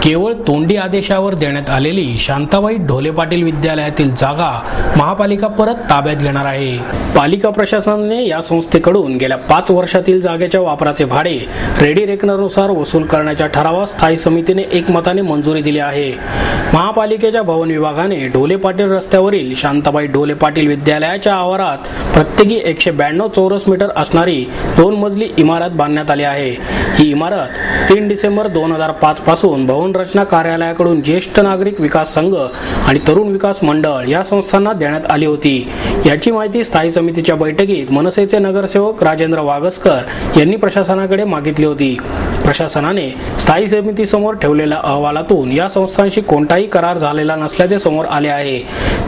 केवळ तोंडी आदेशावर देण्यात आलेली शांताबाई ढोले पाटील विद्यालयातील जागा महापालिका परत ताब्यात घेणार आहे। पालिका प्रशासनाने या संस्थेकडून गेल्या 5 वर्षातील जागेच्या वापराचे भाडे रेडी रेकनरनुसार वसूल करण्याच्या ठरावास स्थायी समितीने एकमताने मंजुरी दिली आहे। महापालिकेच्या भवन विभागाने ढोले पाटील रस्त्यावरील शांताबाई ढोले पाटील विद्यालयाच्या आवारात प्रत्येकी 192 चौरस मीटर असणारी 2 मजली इमारत बांधण्यात आली आहे। ही इमारत 3 डिसेंबर 2005 पासून भवन रचना कार्यालयाकडून ज्येष्ठ नागरिक विकास संघ आणि तरुण विकास मंडळ या संस्थांना देण्यात आली होती। याची माहिती स्थायी समितीच्या बैठकीत मनसेचे नगरसेवक राजेंद्र वागसकर यांनी प्रशासनाकडे मागितली होती। प्रशासनाने स्थायी समितीसमोर ठेवलेल्या अहवालातून या संस्थांशी कोणताही करार झालेला नसल्याचे समोर आले आहे।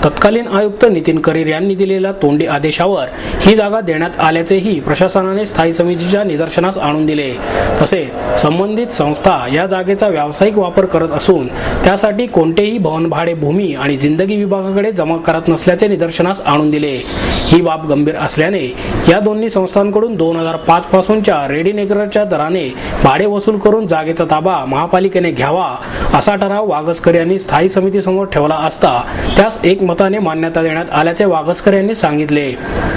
तत्कालीन आयुक्त नितीन करीर यांनी दिलेल्या तोंडी आदेशावर ही जागा देण्यात आल्याचेही प्रशासनाने स्थायी समितीच्या निदर्शनास आणून दिले। तसेच संबंधित संस्था या जागेचा व्यावसायिक वापर करत असून त्यासाठी कोणतेही भवन भाडे भूमी आणि जिंदगी विभागाकडे जमा करत नसल्याचे निदर्शनास आणून दिले। ही बाब गंभीर असल्याने या दोन्ही संस्थांकडून 2005 पासूनच्या रेडी नेकरच्या दराने भाडे वसूल करून जागेचा ताबा महापालिकेने घ्यावा असा ठराव वागसकर यांनी स्थायी समितीसमोर ठेवला असता त्यास एकमताने मान्यता देण्यात आल्याचे वागसकर यांनी सांगितले।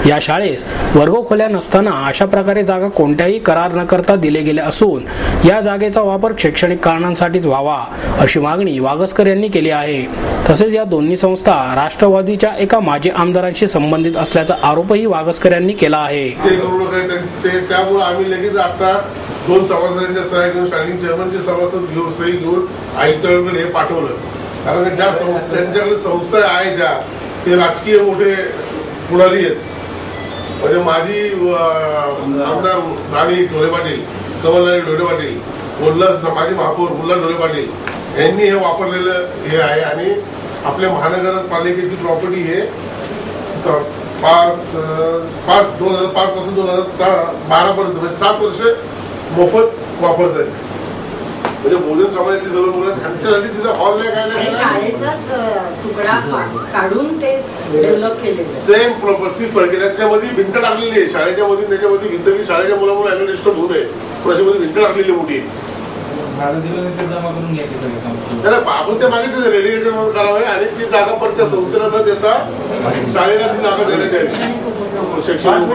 या शाळेस वर्गखोल्या नसताना अशा प्रकारे जागा कोणत्याही करार न करता दिले गेले असून या जागेचा वापर शैक्षणिक कारणांसाठीच व्हावा अशी मागणी वागसकर यांनी केली आहे। तसेच या दोन्ही संस्था राष्ट्रवादीच्या एका माजी आमदारांशी संबंधित असल्याचा आरोपही वागसकर यांनी केला आहे। त्यामुळे आम्ही लगेच आता 2 सभासदांच्या सह्या घेऊन स्टँडिंग चेअरमनचे सभासद घेऊन सही घेऊन आयुक्तांकडे हे पाठवलं। कारण ज्या त्यांच्याकडे संस्था आहे त्या ते राजकीय मोठे पुढारी आहेत। म्हणजे माजी आमदार राणी ढोले पाटील, कमलराणी ढोले पाटील, माजी महापौर उल्हास ढोले पाटील यांनी हे वापरलेलं हे आहे। आणि आपल्या महानगरपालिकेची प्रॉपर्टी हे 2005 पासून 2012 पर्यंत म्हणजे 7 वर्ष मोफत वापरता येते। म्हणजे भोजन समाजातली सर्व मुलं त्यांच्यासाठी तिथं हॉल नाही काय नाही शाळेचाच तुकडा काढून ते डेव्हलप केले सेम प्रॉपर्टी केल्या। त्यामध्ये भिंत टाकलेली आहे शाळेच्या मध्ये, त्याच्यामध्ये भिंत की शाळेच्या मुलामुळे ॲन्युअल होऊ नये त्याच्यामध्ये भिंत टाकलेली मोठी आपण ते मागितले रेडिएशन करावे आणि ती जागा परत त्या संस्थेला न देता शाळेला ती जागा देण्यात यावी। शैक्षणिक